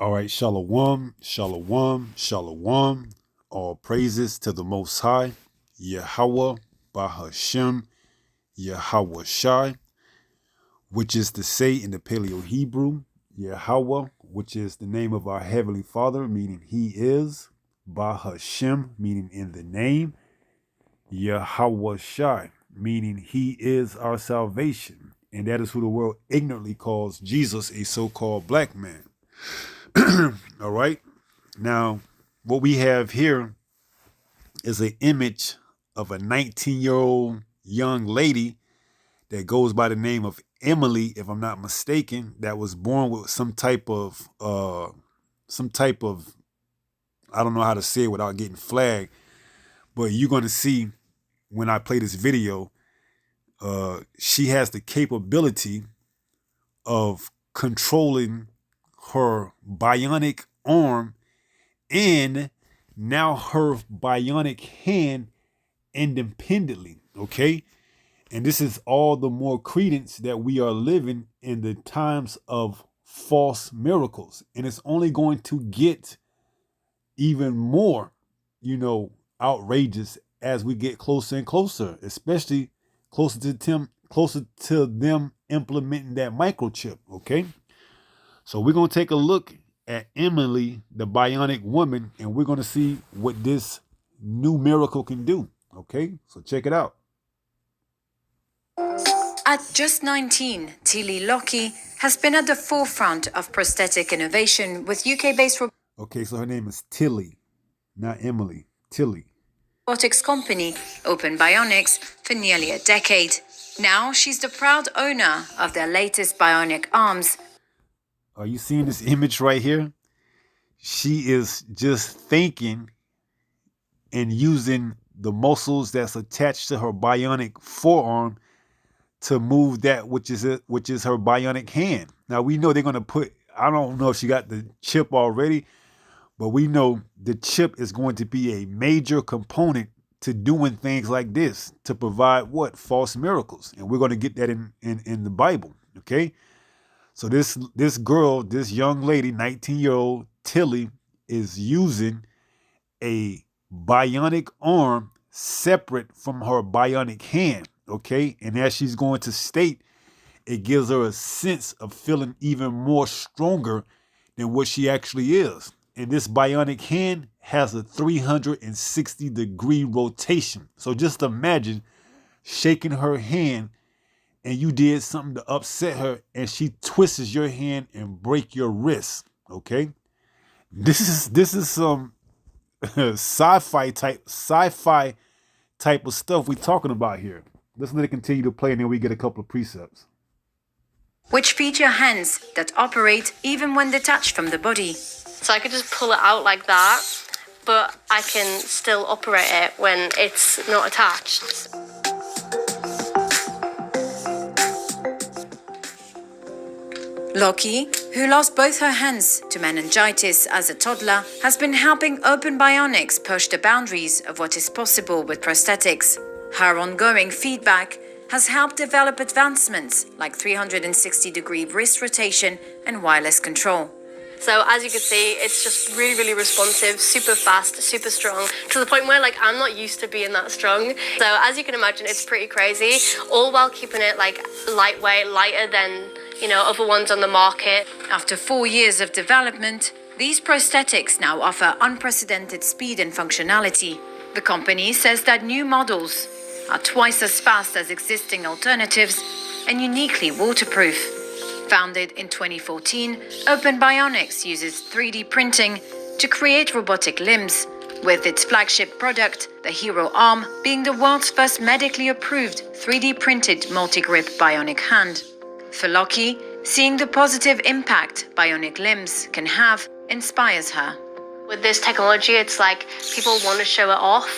All right, shalom, shalom, shalom. All praises to the Most High, Yahweh, Bahashem, Yahweh Shai, which is to say in the Paleo Hebrew, Yahweh, which is the name of our Heavenly Father, meaning He is, Bahashem, meaning in the name, Yahweh Shai, meaning He is our salvation. And that is who the world ignorantly calls Jesus, a so-called black man. All right. Now, what we have here is an image of a 19-year-old young lady that goes by the name of Emily, if I'm not mistaken, that was born with some type of, I don't know how to say it without getting flagged, but you're going to see when I play this video, she has the capability of controlling her bionic arm and now her bionic hand independently, okay? And this is all the more credence that we are living in the times of false miracles. And it's only going to get even more, outrageous as we get closer and closer, especially closer to them implementing that microchip, okay? So we're going to take a look at Emily, the bionic woman, and we're going to see what this new miracle can do, okay? So check it out. At just 19, Tilly Lockie has been at the forefront of prosthetic innovation with UK-based Okay, so her name is Tilly, not Emily. Tilly. robotics company Open Bionics for nearly a decade. Now she's the proud owner of their latest bionic arms. Are you seeing this image right here? She is just thinking and using the muscles that's attached to her bionic forearm to move that which is her bionic hand. Now we know they're going to put, I don't know if she got the chip already, but we know the chip is going to be a major component to doing things like this, to provide what? False miracles. And we're going to get that in the Bible, okay? So this girl, this young lady, 19-year-old Tilly, is using a bionic arm separate from her bionic hand, okay? And as she's going to state, it gives her a sense of feeling even more stronger than what she actually is. And this bionic hand has a 360-degree rotation. So just imagine shaking her hand and you did something to upset her and she twists your hand and break your wrist, okay? This is some sci-fi type of stuff we're talking about here. Let's let it continue to play and then we get a couple of precepts. Which feature hands that operate even when detached from the body. So I could just pull it out like that, but I can still operate it when it's not attached. Lockie, who lost both her hands to meningitis as a toddler, has been helping Open Bionics push the boundaries of what is possible with prosthetics. Her ongoing feedback has helped develop advancements like 360-degree wrist rotation and wireless control. So as you can see, it's just really, really responsive, super fast, super strong, to the point where I'm not used to being that strong. So as you can imagine, it's pretty crazy, all while keeping it lightweight, lighter than other ones on the market. After 4 years of development, these prosthetics now offer unprecedented speed and functionality. The company says that new models are twice as fast as existing alternatives and uniquely waterproof. Founded in 2014, Open Bionics uses 3D printing to create robotic limbs, with its flagship product, the Hero Arm, being the world's first medically approved 3D printed multi-grip bionic hand. For Lockie, seeing the positive impact bionic limbs can have inspires her. With this technology, it's people want to show it off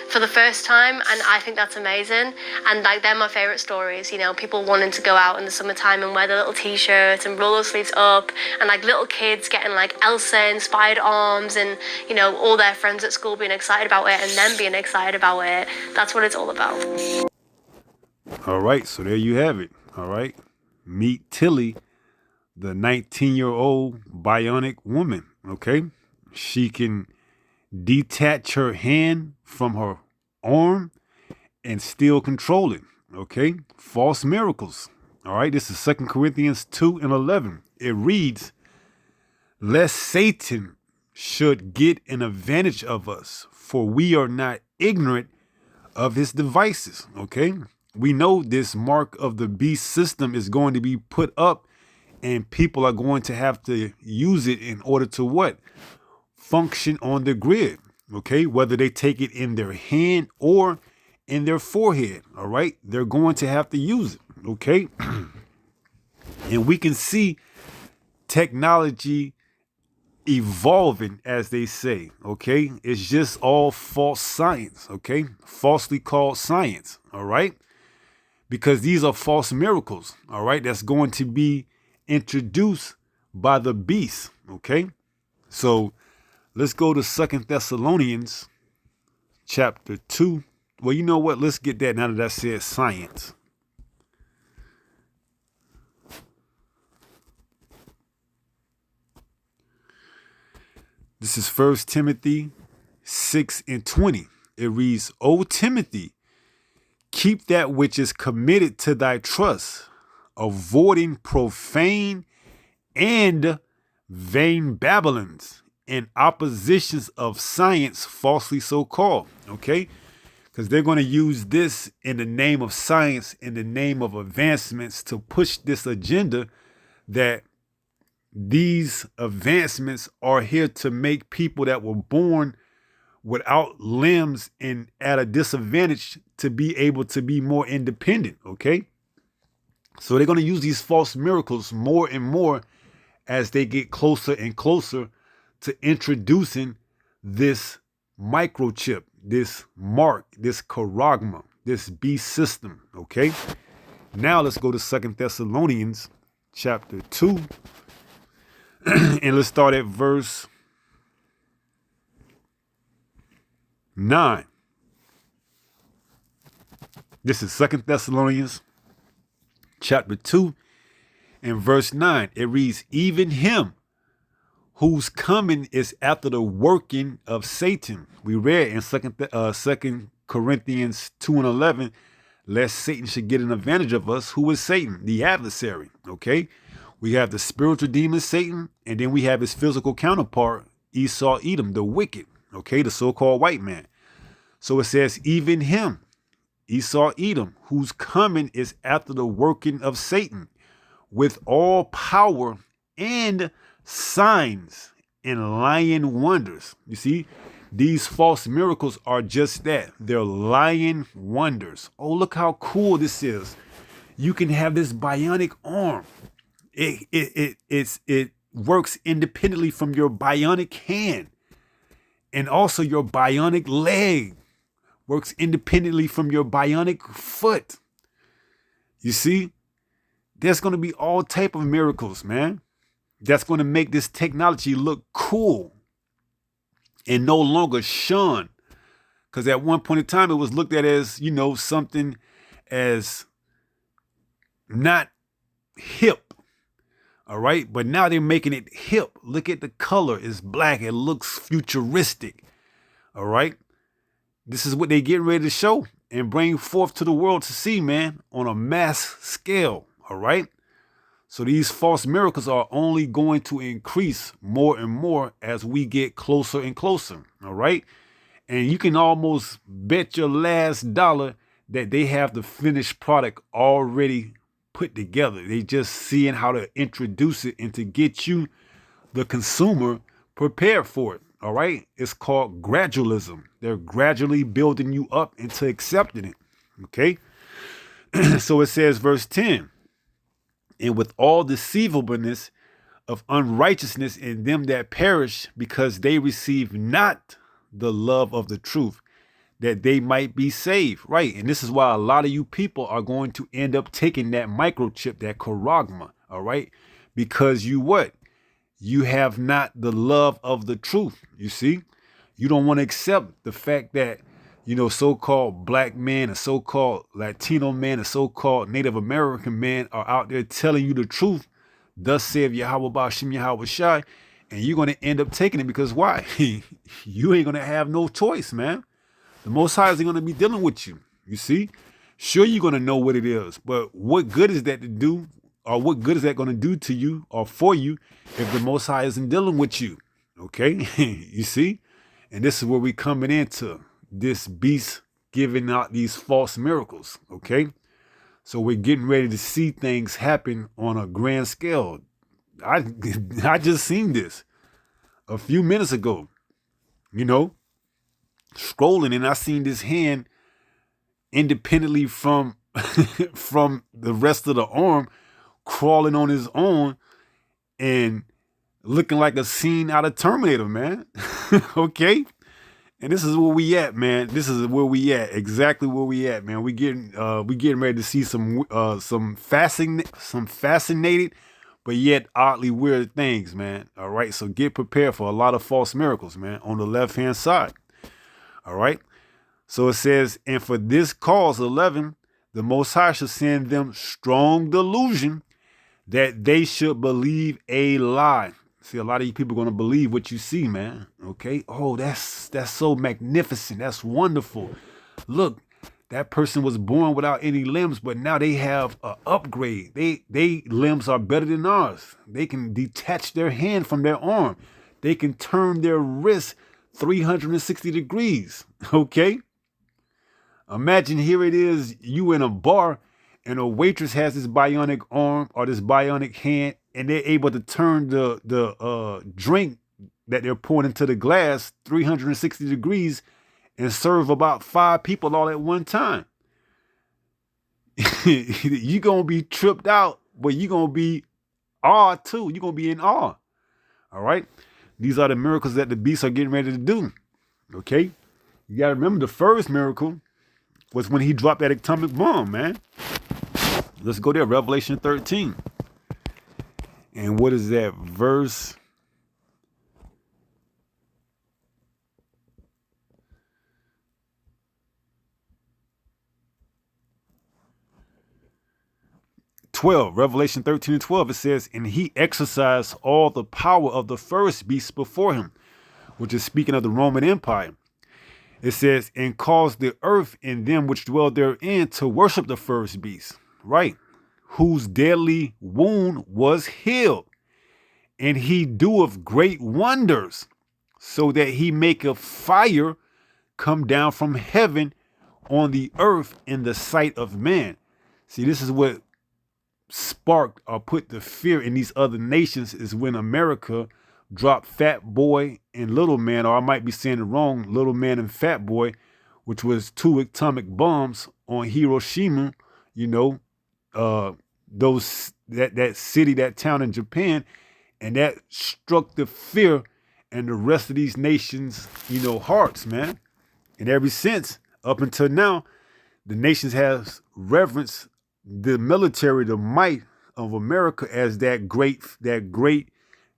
for the first time, and I think that's amazing. And they're my favorite stories, people wanting to go out in the summertime and wear their little t-shirts and roll their sleeves up, and little kids getting Elsa inspired arms, and all their friends at school being excited about it and them being excited about it. That's what it's all about. All right, so there you have it. All right, meet Tilly, the 19-year-old bionic woman, okay? She can detach her hand from her arm and still control it, okay? False miracles, all right? This is 2 Corinthians 2:11. It reads, lest Satan should get an advantage of us, for we are not ignorant of his devices, okay? We know this mark of the beast system is going to be put up, and people are going to have to use it in order to what? Function on the grid, okay? Whether they take it in their hand or in their forehead, all right? They're going to have to use it, okay? And we can see technology evolving, as they say, okay? It's just all false science, okay? Falsely called science, all right? Because these are false miracles, all right? That's going to be introduced by the beast, okay? So let's go to 2 Thessalonians chapter 2. Well, you know what? Let's get that now that I said science. This is 1 Timothy 6:20. It reads, O Timothy, keep that which is committed to thy trust, avoiding profane and vain babblings and oppositions of science falsely so called, okay? Because they're going to use this in the name of science, in the name of advancements, to push this agenda that these advancements are here to make people that were born without limbs and at a disadvantage to be able to be more independent, okay? So they're going to use these false miracles more and more as they get closer and closer to introducing this microchip, this mark, this charagma, this beast system, okay? Now let's go to 2 Thessalonians chapter 2, and let's start at verse 9. This is 2 Thessalonians chapter 2 and verse 9. It reads, even him whose coming is after the working of Satan. We read in 2 Corinthians 2:11, lest Satan should get an advantage of us. Who is Satan? The adversary, okay? We have the spiritual demon Satan, and then we have his physical counterpart, Esau Edom, the wicked, okay, the so-called white man. So it says, even him, Esau Edom, whose coming is after the working of Satan, with all power and signs and lying wonders. You see, these false miracles are just that. They're lying wonders. Oh, look how cool this is. You can have this bionic arm. It works independently from your bionic hand, and also your bionic leg works independently from your bionic foot. You see, there's going to be all type of miracles, man. That's going to make this technology look cool and no longer shunned. Because at one point in time, it was looked at as, you know, something as not hip. All right. But now they're making it hip. Look at the color. It's black. It looks futuristic. All right. This is what they're getting ready to show and bring forth to the world to see, man, on a mass scale. All right. So these false miracles are only going to increase more and more as we get closer and closer. All right. And you can almost bet your last dollar that they have the finished product already put together. They just seeing how to introduce it and to get you, the consumer, prepared for it. All right. It's called gradualism. They're gradually building you up into accepting it. Okay. So it says, verse 10, and with all deceivableness of unrighteousness in them that perish, because they receive not the love of the truth, that they might be saved. Right. And this is why a lot of you people are going to end up taking that microchip, that charagma. All right. Because you what? You have not the love of the truth. You see, you don't want to accept the fact that, you know, so-called black men and so-called Latino men and so-called Native American men are out there telling you the truth Thus saith Yahweh Ba'Shem Yahweh Shai, and you're going to end up taking it because why? You ain't going to have no choice, man. The Most High isn't going to be dealing with you. You see? Sure, you're going to know what it is, but what good is that to do, or what good is that going to do to you or for you if the Most High isn't dealing with you? Okay? You see? And this is where we coming into this beast giving out these false miracles. Okay? So we're getting ready to see things happen on a grand scale. I just seen this a few minutes ago, you know, scrolling, and I seen this hand independently from from the rest of the arm crawling on his own and looking like a scene out of Terminator, man. Okay? And this is where we at, man. This is where we at. Exactly where we at, man. We getting ready to see some fascinated but yet oddly weird things, man. All right. So get prepared for a lot of false miracles, man, on the left-hand side. All right. So it says, and for this cause, 11, the Most High shall send them strong delusion that they should believe a lie. See, a lot of you people are going to believe what you see, man. Okay. Oh, that's so magnificent. That's wonderful. Look, that person was born without any limbs, but now they have an upgrade. They limbs are better than ours. They can detach their hand from their arm. They can turn their wrist 360 degrees. Okay. Imagine here it is, you in a bar and a waitress has this bionic arm or this bionic hand, and they're able to turn the drink that they're pouring into the glass 360 degrees and serve about 5 people all at one time. You're going to be tripped out, but you're going to be awed too. You're going to be in awe. All right. These are the miracles that the beasts are getting ready to do. Okay. You got to remember the first miracle was when he dropped that atomic bomb, man. Let's go there. Revelation 13. And what is that verse? Revelation 13 and 12, it says, and he exercised all the power of the first beast before him, which is speaking of the Roman Empire. It says, and caused the earth and them which dwell therein to worship the first beast, right? Whose deadly wound was healed. And he doeth great wonders, so that he maketh fire come down from heaven on the earth in the sight of man. See, this is what sparked or put the fear in these other nations, is when America dropped Fat Boy and Little Man, or I might be saying it wrong, Little Man and Fat Boy, which was 2 atomic bombs on Hiroshima, you know, that city, that town in Japan, and that struck the fear and the rest of these nations, you know, hearts, man. And ever since, up until now, the nations have reverenced the military, the might of America, as that great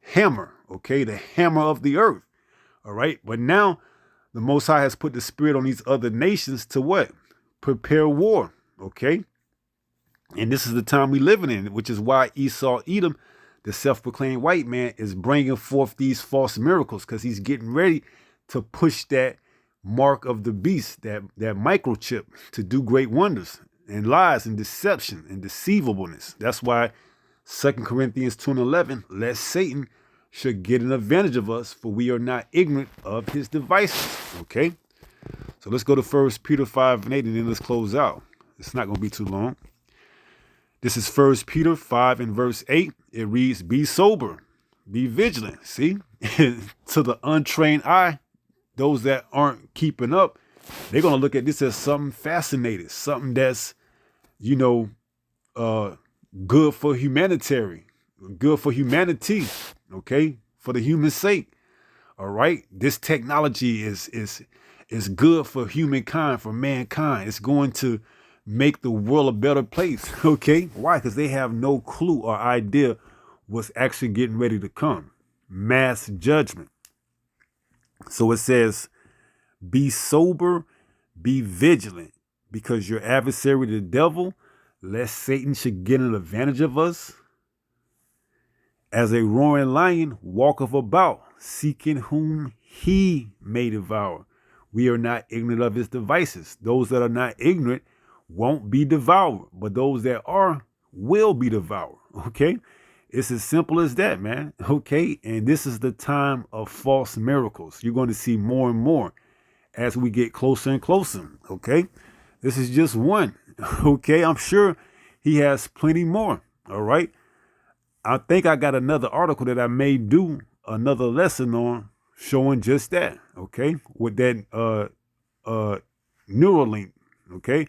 hammer, okay, the hammer of the earth. All right. But now the Most High has put the spirit on these other nations to what? Prepare war. Okay. And this is the time we living in, which is why Esau Edom, the self-proclaimed white man, is bringing forth these false miracles, because he's getting ready to push that mark of the beast, that microchip, to do great wonders and lies and deception and deceivableness. That's why 2 Corinthians 2 and 11, lest Satan should get an advantage of us, for we are not ignorant of his devices. Okay. So let's go to 1 Peter 5 and 8, and then let's close out. It's not going to be too long. This is 1 Peter 5 and verse 8. It reads, be sober, be vigilant. See, to the untrained eye, those that aren't keeping up, they're going to look at this as something fascinating, something that's, you know, good for humanitarian, good for humanity, okay, for the human sake. All right. This technology is good for humankind, for mankind. It's going to make the world a better place. Okay. Why? Because they have no clue or idea what's actually getting ready to come. Mass judgment. So it says, be sober, be vigilant, because your adversary, the devil, lest Satan should get an advantage of us. As a roaring lion walketh about, seeking whom he may devour. We are not ignorant of his devices. Those that are not ignorant won't be devoured, but those that are will be devoured. Okay? It's as simple as that, man. Okay? And this is the time of false miracles. You're going to see more and more as we get closer and closer. Okay? This is just one. Okay? I'm sure he has plenty more. All right? I think I got another article that I may do another lesson on showing just that, okay? With that Neuralink, okay?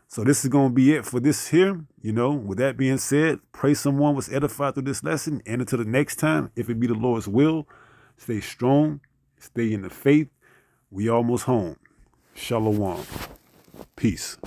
So this is going to be it for this here, you know. With that being said, pray someone was edified through this lesson. And until the next time, if it be the Lord's will, stay strong, stay in the faith. We almost home. Shalom. Peace.